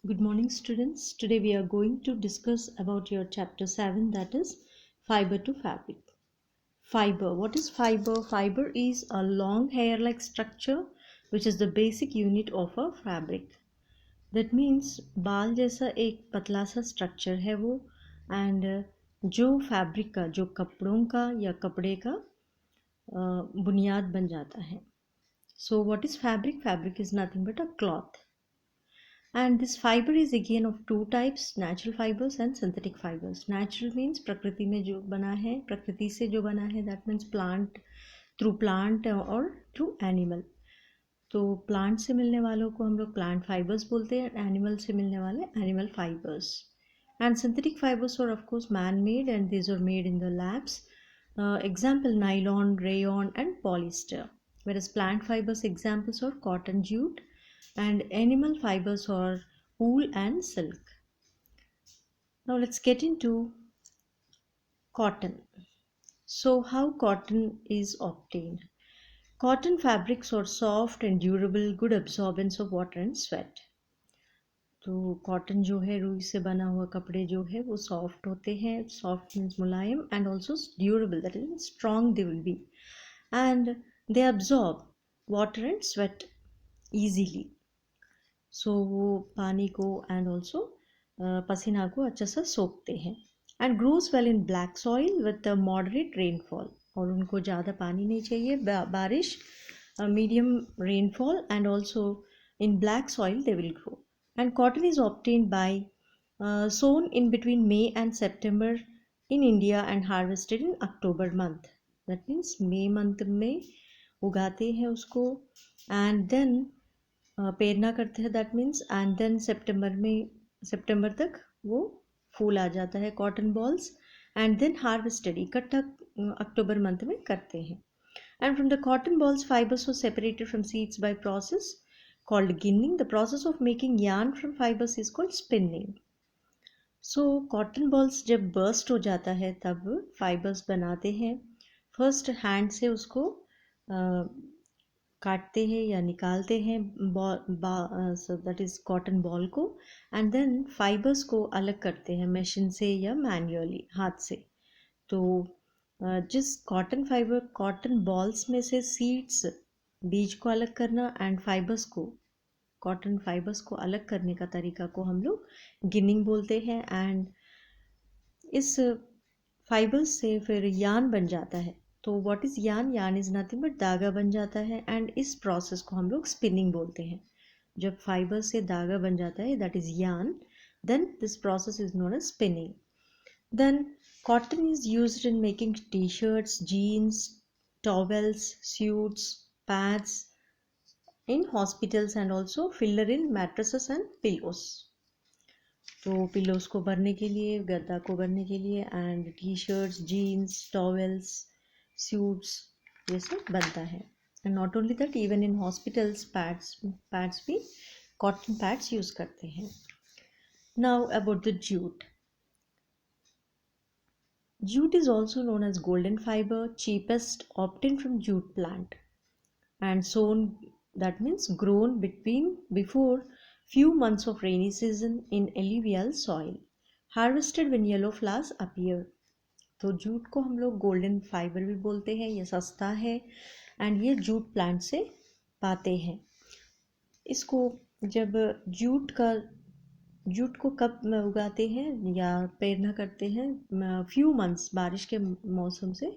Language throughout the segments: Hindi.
Good morning, students. Today we are going to discuss about your chapter 7, that is fiber to fabric. Fiber. What is fiber? Fiber is a long hair-like structure which is the basic unit of a fabric. That means बाल जैसा एक पतला सा स्ट्रक्चर है वो एंड जो फैब्रिक का जो कपड़ों का या कपड़े का बुनियाद बन जाता है. So what is fabric? Fabric is nothing but a cloth. And this fiber is again of two types, natural fibers and synthetic fibers. Natural means प्रकृति में जो बना है, प्रकृति से जो बना है, that means plant, through plant और through animal. तो प्लांट से मिलने वालों को हम लोग प्लांट फाइबर्स बोलते हैं, एनिमल से मिलने वाले animal fibres. And synthetic fibers are of course man-made and these are made in the labs. Example nylon, rayon and polyester. Whereas plant fibers examples are cotton, jute, and animal fibers are wool and silk. Now let's get into cotton. So how cotton is obtained? Cotton fabrics are soft and durable, good absorbance of water and sweat. तो कॉटन जो है रुई से बना हुआ कपड़े जो है वो सॉफ्ट होते हैं. सॉफ्ट मीन्स मुलायम and also durable, that is strong they will be and they absorb water and sweat easily. So वो पानी को एंड ऑल्सो पसीना को अच्छा सा सोखते हैं. And grows well in black soil with moderate rainfall. और उनको ज़्यादा पानी नहीं चाहिए, बारिश, medium rainfall and also in black soil they will grow. And cotton is obtained by sown in between May and September in India and harvested in October month. That means May month में उगाते हैं उसको and then पेरना करते हैं, that means and then सितंबर तक वो फूल आ जाता है cotton balls and then harvested इकट्ठा अक्टूबर मंथ में करते हैं. And from the cotton balls fibers were separated from seeds by process called ginning. The process of making yarn from fibers is called spinning. So cotton balls जब burst हो जाता है तब fibers बनाते हैं. First hand से उसको काटते हैं या निकालते हैं so that is cotton ball को, and then fibers को अलग करते हैं मशीन से या manually हाथ से. तो जिस कॉटन बॉल्स में से सीड्स बीज को अलग करना एंड कॉटन फाइबर्स को अलग करने का तरीका को हम लोग गिनिंग बोलते हैं. एंड इस फाइबर्स से फिर यान बन जाता है. तो व्हाट इज़ यान? यान इज़ नथिंग बट धागा बन जाता है एंड इस प्रोसेस को हम लोग स्पिनिंग बोलते हैं. जब फाइबर से धागा बन जाता है that is yarn, then this process is known as spinning. Then cotton is used in making t-shirts, jeans, towels, suits, pads in hospitals and also filler in mattresses and pillows. तो पिलोस को भरने के लिए, गद्दा को भरने के लिए and T shirts, jeans, towels, suits ये सब बनता है. And not only that, even in hospitals pads भी कॉटन पैड्स यूज़ करते हैं. Now about the jute. Jute is also known as golden fiber, cheapest obtained from jute plant and sown, that means grown before few months of rainy season in alluvial soil, harvested when yellow flowers appear. तो जूट को हम लोग गोल्डन फाइबर भी बोलते हैं, ये सस्ता है एंड ये जूट प्लांट से पाते हैं. इसको जब जूट को कब उगाते हैं या पेरना करते हैं? फ्यू मंथ्स, बारिश के मौसम से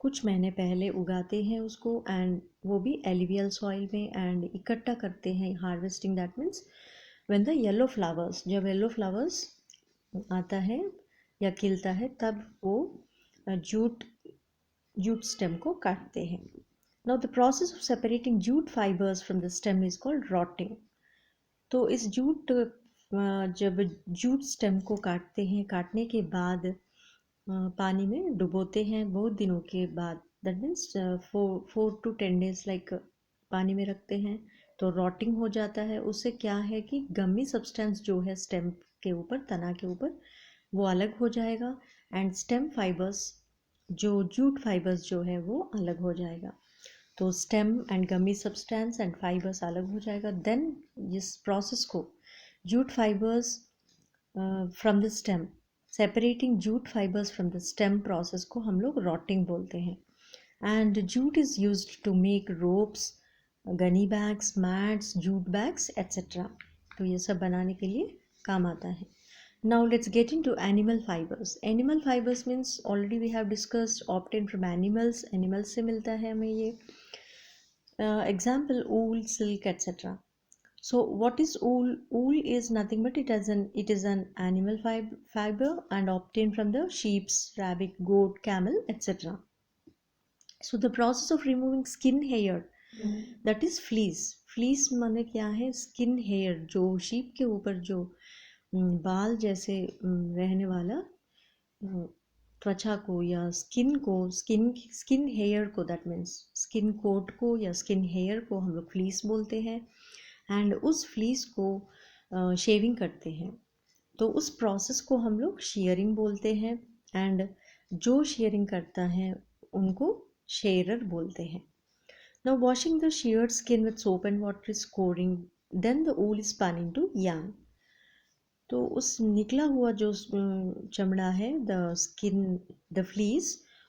कुछ महीने पहले उगाते हैं उसको एंड वो भी एलिवियल सॉइल में एंड इकट्ठा करते हैं. Harvesting that means when the yellow flowers, जब येलो फ्लावर्स आता है या खिलता है तब वो जूट स्टेम को काटते हैं. Now the process of separating jute fibres from the stem is called rotting. तो इस जब जूट स्टेम को काटते हैं, काटने के बाद पानी में डुबोते हैं बहुत दिनों के बाद, that means 4 to 10 days like पानी में रखते हैं, तो रॉटिंग हो जाता है. उससे क्या है कि गमी सब्सटेंस जो है स्टेम के ऊपर, तना के ऊपर, वो अलग हो जाएगा एंड स्टेम फाइबर्स जो जूट फाइबर्स जो है वो अलग हो जाएगा. तो stem and gummy substance and fibres अलग हो जाएगा. देन इस प्रोसेस को jute fibers from the stem. Separating jute fibers from the stem process को हम लोग rotting बोलते हैं. And jute is used to make ropes, gunny bags, mats, jute bags, etc. तो ये सब बनाने के लिए काम आता है. Now let's get into animal fibers. Animal fibers means already we have discussed obtained from animals. Animals से मिलता है हमें ये. Example wool, silk, etc. So what is wool? Wool is nothing but it is an animal fiber and obtained from the sheep, rabbit, goat, camel, etc. So the process of removing skin hair, that is fleece. Fleece माने क्या है? Skin hair, जो sheep के ऊपर जो बाल जैसे रहने वाला त्वचा को या स्किन हेयर को, दैट मीन्स स्किन कोट को या स्किन हेयर को हम लोग फ्लीस बोलते हैं. एंड उस फ्लीस को शेविंग करते हैं, तो उस प्रोसेस को हम लोग शेयरिंग बोलते हैं. एंड जो शेयरिंग करता है उनको शेयरर बोलते हैं. Now washing the sheared skin with soap and water is scouring, then the wool is spun into yarn. तो उस निकला हुआ जो चमड़ा है, द फ्लीस,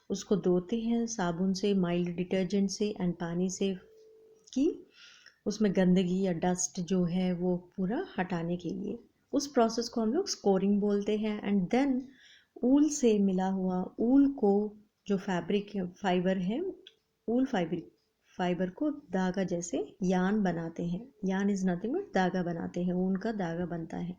उसको धोते हैं साबुन से, माइल्ड डिटर्जेंट से एंड पानी से, कि उसमें गंदगी या डस्ट जो है वो पूरा हटाने के लिए. उस प्रोसेस को हम लोग स्कोरिंग बोलते हैं. एंड देन ऊल से मिला हुआ ऊल को, जो फैब्रिक फाइबर है, ऊल फाइबर को धागा जैसे यान बनाते हैं. यान इज नथिंग बट धागा बनाते हैं, ऊन का धागा बनता है.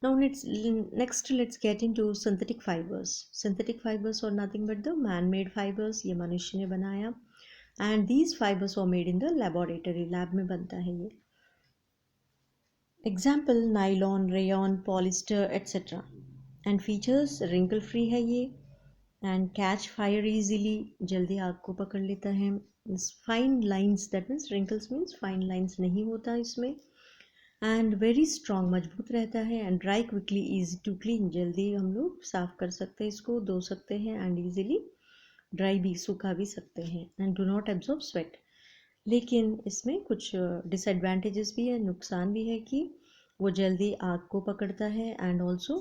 Now let's get into synthetic fibers. Synthetic fibers are nothing but the man-made fibers. ये मनुष्य ने बनाया. And these fibers are made in the laboratory. Lab में बनता है ये. Example nylon, rayon, polyester, etc. And features wrinkle free है ये. And catch fire easily. जल्दी आग को पकड़ लेता है. Fine lines, that means wrinkles means fine lines नहीं होता इसमें. एंड वेरी स्ट्रॉन्ग, मजबूत रहता है. And dry quickly, easy to clean, जल्दी हम लोग साफ़ कर सकते हैं, इसको धो सकते हैं. एंड ईजिली ड्राई भी, सूखा भी सकते हैं. And do not absorb sweat. लेकिन इसमें कुछ डिसएडवांटेजेस भी है, नुकसान भी है, कि वो जल्दी आग को पकड़ता है एंड ऑल्सो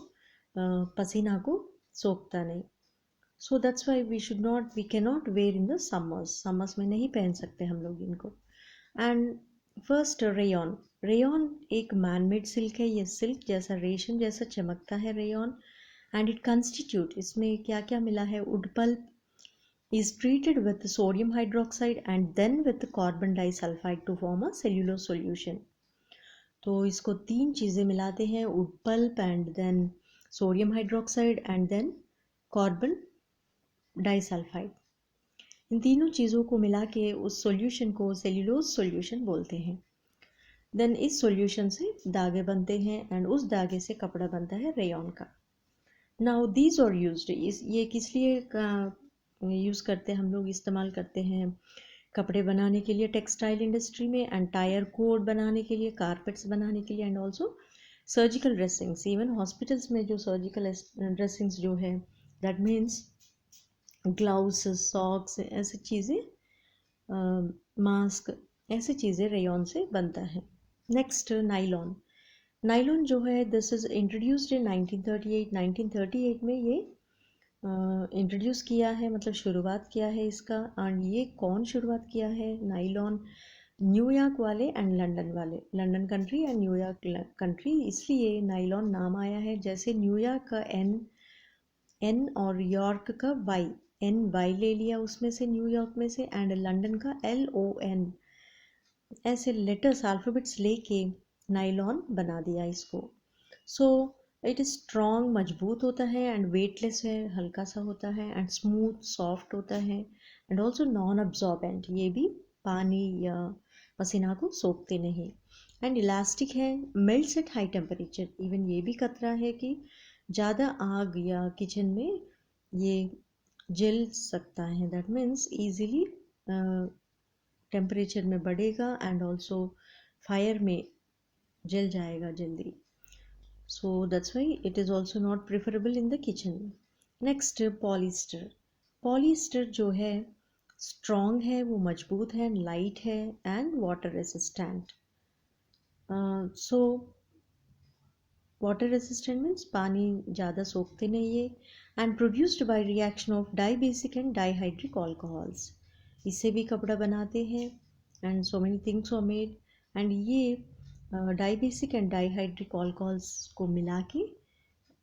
पसीना को सोखता नहीं. So that's why we can not wear in the summers में नहीं पहन सकते हम लोग इनको. And first rayon. रेयॉन एक मैनमेड सिल्क है. ये सिल्क जैसा, रेशम जैसा चमकता है रेयॉन. एंड इट कंस्टिट्यूट, इसमें क्या क्या मिला है? Wood pulp is treated with sodium hydroxide and then with carbon disulphide to form a cellulose solution. तो इसको 3 चीज़ें मिलाते हैं, wood pulp and then sodium hydroxide and then carbon disulphide. इन तीनों चीज़ों को मिला के उस सॉल्यूशन को सेल्यूलोज सॉल्यूशन बोलते हैं. देन इस सॉल्यूशन से धागे बनते हैं एंड उस धागे से कपड़ा बनता है रेयॉन का. नाउ दीज आर यूज्ड, ये किस लिए यूज़ करते हैं हम लोग, इस्तेमाल करते हैं कपड़े बनाने के लिए टेक्सटाइल इंडस्ट्री में, एंड टायर कोड बनाने के लिए, कारपेट्स बनाने के लिए, and also surgical dressings. Even hospitals में जो सर्जिकल ड्रेसिंग्स जो है, दैट मीन्स ग्लव्स, सॉक्स, ऐसी चीज़ें, मास्क, ऐसी चीज़ें रेयॉन से बनता है. Next nylon. नाइलॉन जो है, दिस इज़ इंट्रोड्यूस्ड इन 1938 में ये इंट्रोड्यूस किया है, मतलब शुरुआत किया है इसका. एंड ये कौन शुरुआत किया है? नाइलॉन न्यूयॉर्क वाले एंड लंदन वाले, London country and New York country. इसलिए नाइलॉन नाम आया है. जैसे न्यूयॉर्क का एन और यॉर्क का वाई ले लिया उसमें से, न्यूयॉर्क में से, एंड लंदन का LON, ऐसे लेटर्स, अल्फ़ाबेट्स लेके नाइलॉन बना दिया इसको. सो इट इज़ स्ट्रॉन्ग, मजबूत होता है, एंड वेटलेस है, हल्का सा होता है, एंड स्मूथ सॉफ्ट होता है, एंड ऑल्सो नॉन अब्जॉर्बेंट, ये भी पानी या पसीना को सोखते नहीं. एंड इलास्टिक है, melts at high temperature. Even ये भी खतरा है कि ज़्यादा आग या किचन में ये जल सकता है. दैट मीन्स ईजिली टेम्परेचर में बढ़ेगा एंड ऑल्सो फायर में जल जाएगा जल्दी. So that's why it is also not preferable in the kitchen. Next polyester. Polyester जो है स्ट्रॉन्ग है, वो मजबूत है, लाइट है, and water resistant. So water resistant means पानी ज़्यादा सोखते नहीं ये, and produced by reaction of dibasic and dihydric alcohols. इससे भी कपड़ा बनाते हैं and so many things are made. And ये डाईबेसिक एंड डाईहाइड्रिक अल्कोहल्स को मिला के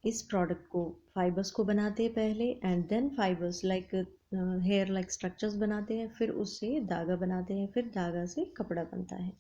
इस प्रोडक्ट को, फाइबर्स को बनाते हैं पहले, and then fibres like hair like structures बनाते हैं, फिर उससे धागा बनाते हैं, फिर धागा से कपड़ा बनता है।